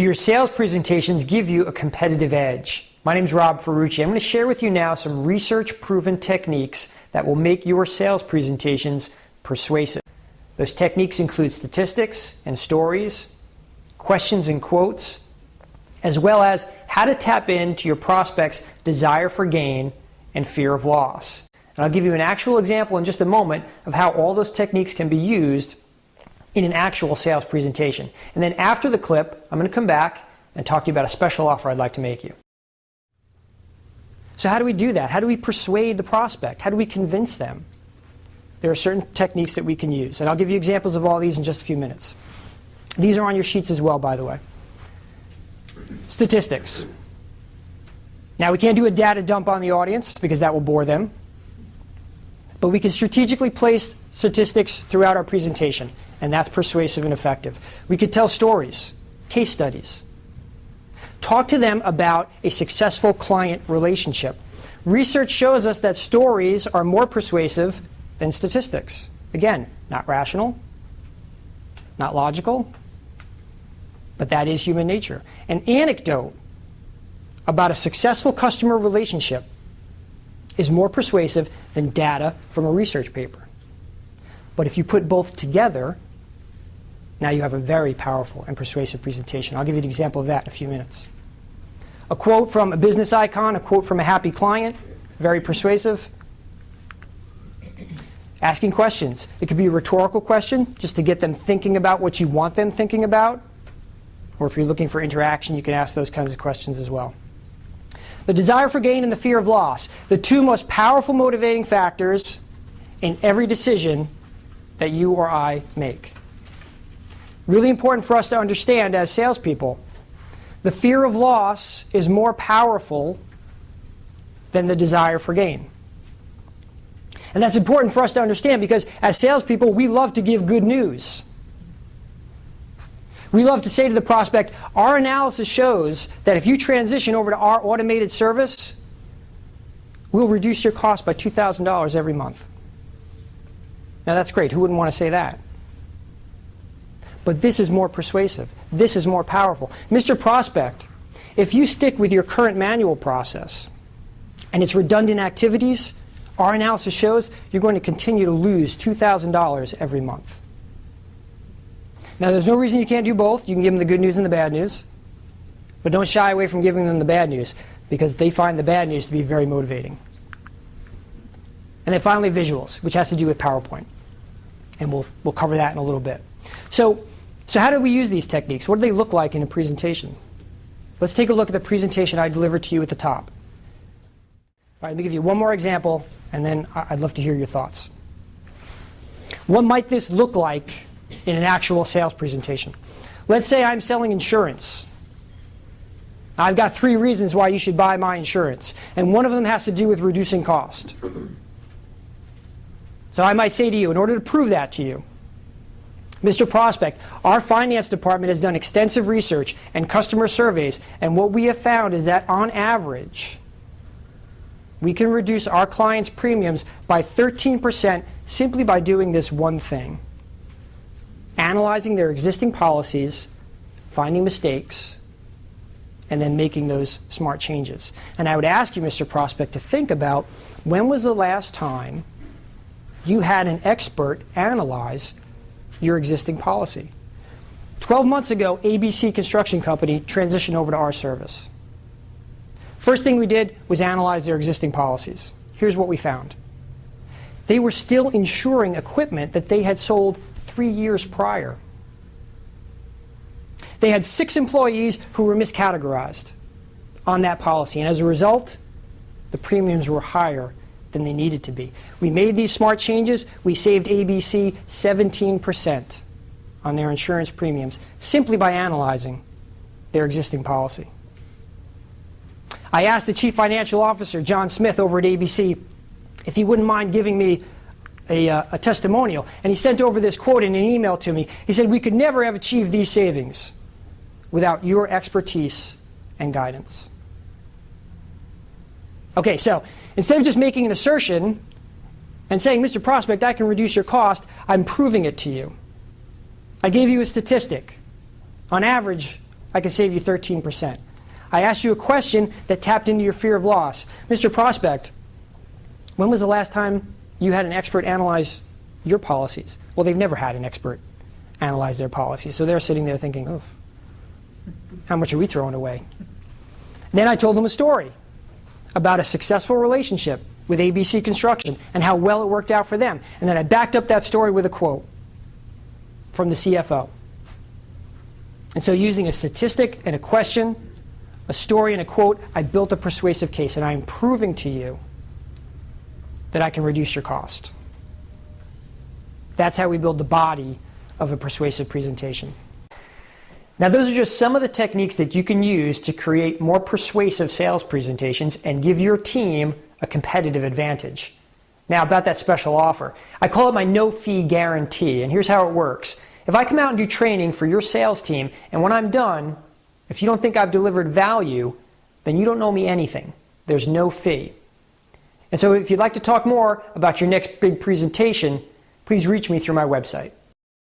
Do your sales presentations give you a competitive edge? My name is Rob Ferrucci. I'm going to share with you now some research-proven techniques that will make your sales presentations persuasive. Those techniques include statistics and stories, questions and quotes, as well as how to tap into your prospect's desire for gain and fear of loss. And I'll give you an actual example in just a moment of how all those techniques can be used in an actual sales presentation. And then after the clip, I'm going to come back and talk to you about a special offer I'd like to make you. So how do we do that? How do we persuade the prospect? How do we convince them? There are certain techniques that we can use, and I'll give you examples of all these in just a few minutes. These are on your sheets as well, by the way. Statistics. Now, we can't do a data dump on the audience because that will bore them, but we can strategically place statistics throughout our presentation, and that's persuasive and effective. We could tell stories, case studies. Talk to them about a successful client relationship. Research shows us that stories are more persuasive than statistics. Again, not rational, not logical, but that is human nature. An anecdote about a successful customer relationship is more persuasive than data from a research paper. But if you put both together, now you have a very powerful and persuasive presentation. I'll give you an example of that in a few minutes. A quote from a business icon, a quote from a happy client, very persuasive. Asking questions. It could be a rhetorical question, just to get them thinking about what you want them thinking about. Or if you're looking for interaction, you can ask those kinds of questions as well. The desire for gain and the fear of loss. The two most powerful motivating factors in every decision that you or I make. Really important for us to understand as salespeople. The fear of loss is more powerful than the desire for gain. And that's important for us to understand because as salespeople, we love to give good news. We love to say to the prospect, our analysis shows that if you transition over to our automated service, we'll reduce your cost by $2,000 every month. Now that's great. Who wouldn't want to say that? But this is more persuasive. This is more powerful. Mr. Prospect, if you stick with your current manual process and its redundant activities, our analysis shows you're going to continue to lose $2,000 every month. Now, there's no reason you can't do both. You can give them the good news and the bad news. But don't shy away from giving them the bad news because they find the bad news to be very motivating. And then finally, visuals, which has to do with PowerPoint. And we'll cover that in a little bit. So how do we use these techniques? What do they look like in a presentation? Let's take a look at the presentation I delivered to you at the top. All right, let me give you one more example, and then I'd love to hear your thoughts. What might this look like in an actual sales presentation? Let's say I'm selling insurance. I've got 3 reasons why you should buy my insurance, and one of them has to do with reducing cost. So I might say to you, in order to prove that to you, Mr. Prospect, our finance department has done extensive research and customer surveys, and what we have found is that on average, we can reduce our clients' premiums by 13% simply by doing this one thing. Analyzing their existing policies, finding mistakes, and then making those smart changes. And I would ask you, Mr. Prospect, to think about when was the last time you had an expert analyze your existing policy. 12 months ago, ABC Construction Company transitioned over to our service. First thing we did was analyze their existing policies. Here's what we found. They were still insuring equipment that they had sold 3 years prior. They had 6 employees who were miscategorized on that policy, and as a result, the premiums were higher than they needed to be. We made these smart changes. We saved ABC 17% on their insurance premiums simply by analyzing their existing policy. I asked the Chief Financial Officer, John Smith, over at ABC, if he wouldn't mind giving me a testimonial. And he sent over this quote in an email to me. He said, "We could never have achieved these savings without your expertise and guidance." Okay, so instead of just making an assertion and saying, "Mr. Prospect, I can reduce your cost," I'm proving it to you. I gave you a statistic. On average, I can save you 13%. I asked you a question that tapped into your fear of loss. Mr. Prospect, when was the last time you had an expert analyze your policies? Well, they've never had an expert analyze their policies. So they're sitting there thinking, oh, how much are we throwing away? Then I told them a story about a successful relationship with ABC Construction and how well it worked out for them. And then I backed up that story with a quote from the CFO. And so using a statistic and a question, a story and a quote, I built a persuasive case, and I'm proving to you that I can reduce your cost. That's how we build the body of a persuasive presentation. Now, those are just some of the techniques that you can use to create more persuasive sales presentations and give your team a competitive advantage. Now, about that special offer. I call it my no-fee guarantee, and here's how it works. If I come out and do training for your sales team, and when I'm done, if you don't think I've delivered value, then you don't owe me anything. There's no fee. And so if you'd like to talk more about your next big presentation, please reach me through my website.